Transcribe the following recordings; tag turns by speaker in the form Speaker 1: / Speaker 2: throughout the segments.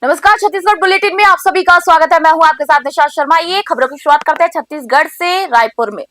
Speaker 1: नमस्कार, छत्तीसगढ़ बुलेटिन में आप सभी का स्वागत है। मैं हूं आपके साथ निशा शर्मा। ये खबरों की शुरुआत करते हैं छत्तीसगढ़ से। रायपुर में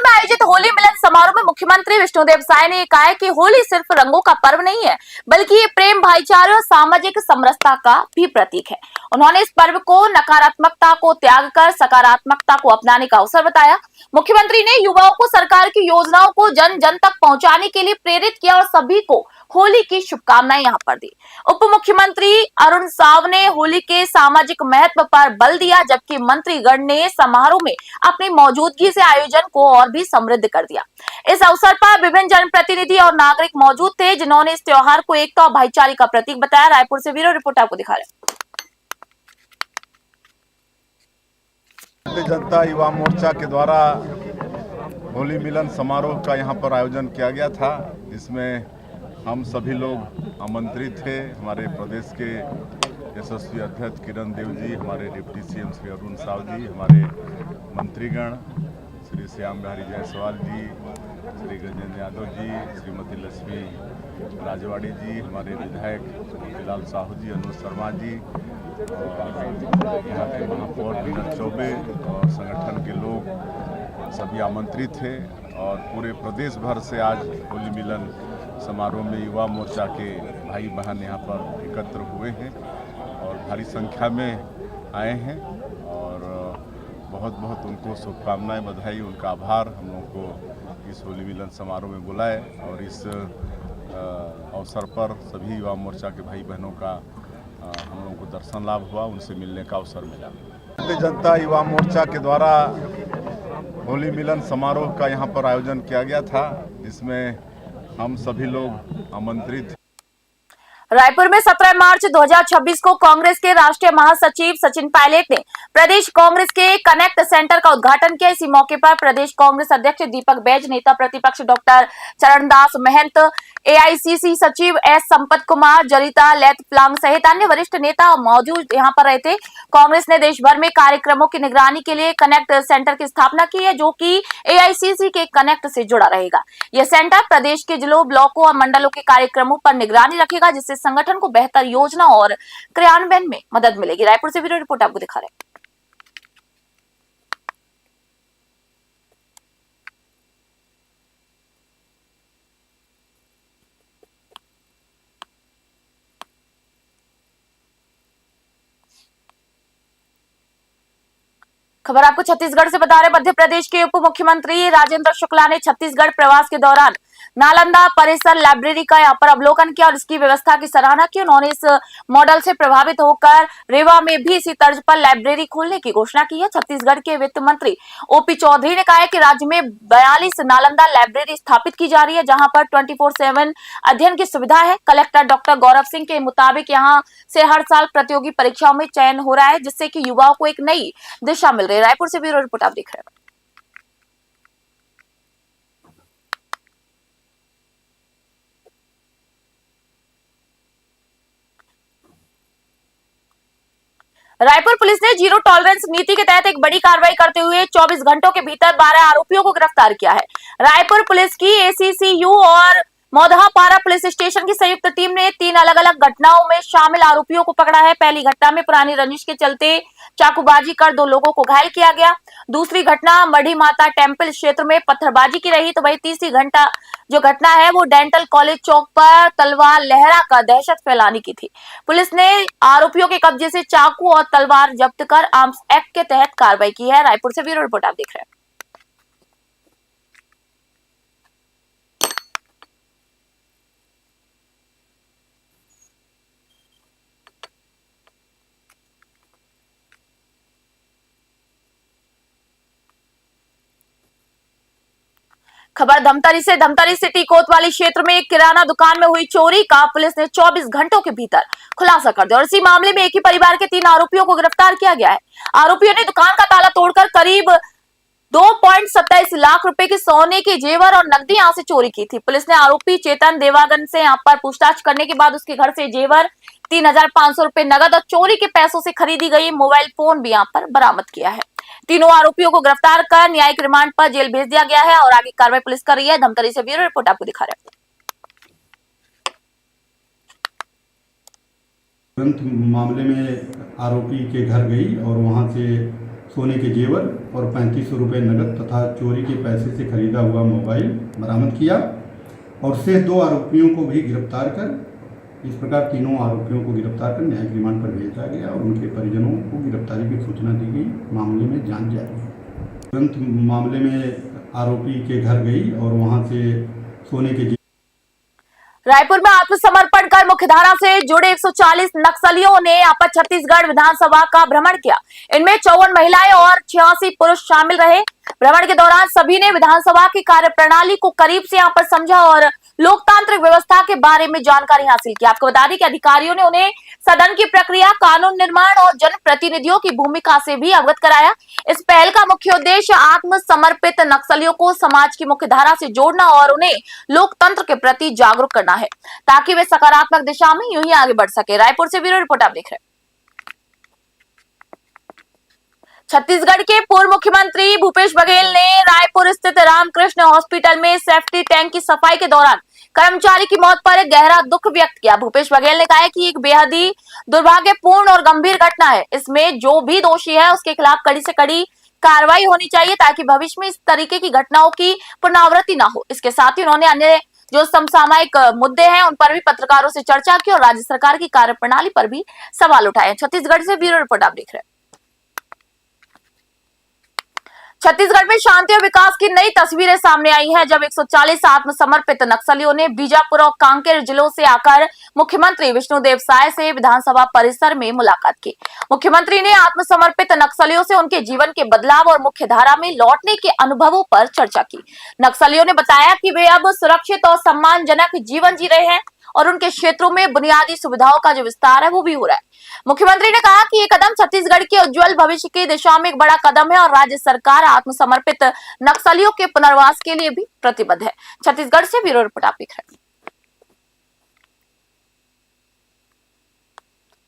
Speaker 1: आयोजित होली मिलन समारोह में मुख्यमंत्री विष्णुदेव साय ने कहा है कि होली सिर्फ रंगों का पर्व नहीं है, बल्कि ये प्रेम, भाईचारे और सामाजिक समरसता का भी प्रतीक है। उन्होंने इस पर्व को नकारात्मकता को त्याग कर सकारात्मकता को अपनाने का अवसर बताया। मुख्यमंत्री ने युवाओं को सरकार की योजनाओं को जन जन तक पहुंचाने के लिए प्रेरित किया और सभी को होली की शुभकामनाएं यहां पर दी। उप मुख्यमंत्री अरुण साव ने होली के सामाजिक महत्व पर बल दिया, जबकि मंत्रीगण ने समारोह में अपनी मौजूदगी से आयोजन को और भी समृद्ध कर दिया। इस अवसर पर विभिन्न जनप्रतिनिधि और नागरिक मौजूद थे, जिन्होंने इस त्योहार को एकता और भाईचारे का प्रतीक बताया। रायपुर से ब्यूरो रिपोर्ट आपको दिखा रहे हैं।
Speaker 2: भारतीय जनता युवा मोर्चा के द्वारा होली मिलन समारोह का यहाँ पर आयोजन किया गया था, जिसमें हम सभी लोग आमंत्रित थे। हमारे प्रदेश के यशस्वी अध्यक्ष किरण देव जी, हमारे डिप्टी सीएम श्री अरुण साव जी, हमारे मंत्रीगण श्री श्याम बिहारी जायसवाल जी, श्री गजेंद्र यादव जी, श्रीमती लक्ष्मी राजवाड़ी जी, हमारे विधायक मोतीलाल साहू जी, अनुज शर्मा जी, यहाँ के महापौर विनोद चौबे और संगठन के लोग सभी आमंत्रित थे। और पूरे प्रदेश भर से आज होली मिलन समारोह में युवा मोर्चा के भाई बहन यहाँ पर एकत्र हुए हैं और भारी संख्या में आए हैं। और बहुत बहुत उनको शुभकामनाएं, बधाई, उनका आभार। हम लोगों को इस होली मिलन समारोह में बुलाए और इस अवसर पर सभी युवा मोर्चा के भाई बहनों का हम लोगों को दर्शन लाभ हुआ, उनसे मिलने का अवसर मिला। भारतीय जनता युवा मोर्चा के द्वारा होली मिलन समारोह का यहाँ पर आयोजन किया गया था, जिसमें हम सभी लोग आमंत्रित।
Speaker 1: रायपुर में 17 मार्च 2026 को कांग्रेस के राष्ट्रीय महासचिव सचिन पायलट ने प्रदेश कांग्रेस के कनेक्ट सेंटर का उद्घाटन किया। इसी मौके पर प्रदेश कांग्रेस अध्यक्ष दीपक बैज, नेता प्रतिपक्ष डॉक्टर चरणदास महंत, एआईसीसी सचिव एस संपत कुमार, जरिता लेत प्लांग सहित अन्य वरिष्ठ नेता मौजूद यहां पर रहे थे। कांग्रेस ने देश भर में कार्यक्रमों की निगरानी के लिए कनेक्ट सेंटर की स्थापना की है, जो कि एआईसीसी के कनेक्ट से जुड़ा रहेगा। यह सेंटर प्रदेश के जिलों, ब्लॉकों और मंडलों के कार्यक्रमों पर निगरानी रखेगा, जिससे संगठन को बेहतर योजना और क्रियान्वयन में मदद मिलेगी। रायपुर से ब्यूरो रिपोर्ट आपको दिखा रहे हैं। खबर आपको छत्तीसगढ़ से बता रहे। मध्य प्रदेश के उप मुख्यमंत्री राजेंद्र शुक्ला ने छत्तीसगढ़ प्रवास के दौरान नालंदा परिसर लाइब्रेरी का यहाँ पर अवलोकन किया और इसकी व्यवस्था की सराहना की। उन्होंने इस मॉडल से प्रभावित होकर रेवा में भी इसी तर्ज पर लाइब्रेरी खोलने की घोषणा की है। छत्तीसगढ़ के वित्त मंत्री ओपी चौधरी ने कहा है कि राज्य में 42 नालंदा लाइब्रेरी स्थापित की जा रही है, जहां पर 24/7 अध्ययन की सुविधा है। कलेक्टर डॉक्टर गौरव सिंह के मुताबिक यहाँ से हर साल प्रतियोगी परीक्षाओं में चयन हो रहा है, जिससे कि युवाओं को एक नई दिशा मिल रही है। रायपुर से ब्यूरो रिपोर्ट आप देख रहे हैं। रायपुर पुलिस ने जीरो टॉलरेंस नीति के तहत एक बड़ी कार्रवाई करते हुए 24 घंटों के भीतर 12 आरोपियों को गिरफ्तार किया है। रायपुर पुलिस की एसीसीयू और मोदहापारा पुलिस स्टेशन की संयुक्त टीम ने 3 अलग अलग घटनाओं में शामिल आरोपियों को पकड़ा है। पहली घटना में पुरानी रंजिश के चलते चाकूबाजी कर 2 लोगों को घायल किया गया। दूसरी घटना मढ़ी माता टेम्पल क्षेत्र में पत्थरबाजी की रही, तो वही तीसरी घटना है वो डेंटल कॉलेज चौक पर तलवार लहरा कर दहशत फैलाने की थी। पुलिस ने आरोपियों के कब्जे से चाकू और तलवार जब्त कर आर्म्स एक्ट के तहत कार्रवाई की है। रायपुर से ब्यूरो रिपोर्ट आप देख रहे हैं। खबर धमतरी से। धमतरी सिटी कोतवाली क्षेत्र में एक किराना दुकान में हुई चोरी का पुलिस ने 24 घंटों के भीतर खुलासा कर दिया और इसी मामले में एक ही परिवार के 3 आरोपियों को गिरफ्तार किया गया है। आरोपियों ने दुकान का ताला तोड़कर करीब 2.27 लाख रुपए के सोने के जेवर और नकदी यहां से चोरी की थी। पुलिस ने आरोपी चेतन देवागन से यहां पर पूछताछ करने के बाद उसके घर से जेवर, 3,500 रुपए नगद और चोरी के पैसों से खरीदी गई मोबाइल फोन भी यहां पर बरामद किया है। तीनों आरोपियों को गिरफ्तार कर न्यायिक रिमांड पर जेल भेज दिया गया है और आगे कार्रवाई पुलिस कर रही है। धमतरी से ब्यूरो रिपोर्ट आपको दिखा रहे हैं।
Speaker 3: तुरंत मामले में आरोपी के घर गई और वहां से सोने के जेवर और 3500 रुपये नकद तथा चोरी के पैसे से खरीदा हुआ मोबाइल बरामद किया और शेष 2 आरोपियों को भी गिरफ्तार कर इस प्रकार तीनों आरोपियों को गिरफ्तार कर न्यायिक रिमांड पर भेजा गया और उनके परिजनों को गिरफ्तारी की सूचना दी गई। मामले में जांच जारी है। तुरंत मामले में आरोपी के घर गई और वहां से सोने के
Speaker 1: रायपुर में आत्मसमर्पण कर मुख्यधारा से जुड़े 140 नक्सलियों ने आपस छत्तीसगढ़ विधानसभा का भ्रमण किया। इनमें 54 महिलाएं और 86 पुरुष शामिल रहे। भ्रमण के दौरान सभी ने विधानसभा की कार्यप्रणाली को करीब से यहां पर समझा और लोकतांत्रिक व्यवस्था के बारे में जानकारी हासिल की। आपको बता दें कि अधिकारियों ने उन्हें सदन की प्रक्रिया, कानून निर्माण और जनप्रतिनिधियों की भूमिका से भी अवगत कराया। इस पहल का मुख्य उद्देश्य आत्मसमर्पित नक्सलियों को समाज की मुख्य धारा से जोड़ना और उन्हें लोकतंत्र के प्रति जागरूक करना है, ताकि वे सकारात्मक दिशा में यूं ही आगे बढ़ सके। रायपुर से ब्यूरो रिपोर्ट आप देख रहे हैं। छत्तीसगढ़ के पूर्व मुख्यमंत्री भूपेश बघेल ने रायपुर स्थित रामकृष्ण हॉस्पिटल में सेफ्टी टैंक की सफाई के दौरान कर्मचारी की मौत पर एक गहरा दुख व्यक्त किया। भूपेश बघेल ने कहा है कि एक बेहद ही दुर्भाग्यपूर्ण और गंभीर घटना है। इसमें जो भी दोषी है उसके खिलाफ कड़ी से कड़ी कार्रवाई होनी चाहिए, ताकि भविष्य में इस तरीके की घटनाओं की पुनरावृत्ति न हो। इसके साथ ही उन्होंने अन्य जो समसामयिक मुद्दे हैं उन पर भी पत्रकारों से चर्चा की और राज्य सरकार की कार्यप्रणाली पर भी सवाल उठाए। छत्तीसगढ़ से ब्यूरो रिपोर्ट आप देख रहे हैं। छत्तीसगढ़ में शांति और विकास की नई तस्वीरें सामने आई हैं, जब 140 आत्मसमर्पित नक्सलियों ने बीजापुर और कांकेर जिलों से आकर मुख्यमंत्री विष्णुदेव साय से विधानसभा परिसर में मुलाकात की। मुख्यमंत्री ने आत्मसमर्पित नक्सलियों से उनके जीवन के बदलाव और मुख्यधारा में लौटने के अनुभवों पर चर्चा की। नक्सलियों ने बताया कि वे अब सुरक्षित और सम्मानजनक जीवन जी रहे हैं और उनके क्षेत्रों में बुनियादी सुविधाओं का जो विस्तार है वो भी हो रहा है। मुख्यमंत्री ने कहा कि ये कदम छत्तीसगढ़ के उज्जवल भविष्य की दिशा में एक बड़ा कदम है और राज्य सरकार आत्मसमर्पित नक्सलियों के पुनर्वास के लिए भी प्रतिबद्ध है। छत्तीसगढ़ से ब्यूरो रिपोर्ट आप देख रहे हैं।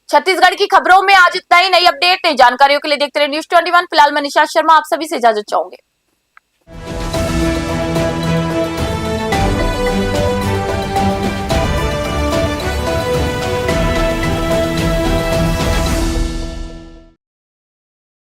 Speaker 1: छत्तीसगढ़ की खबरों में आज इतना ही। नई अपडेट, नई जानकारियों के लिए देखते रहिए न्यूज़ 21। फिलहाल मैं निशा शर्मा आप सभी से इजाजत चाहूंगी।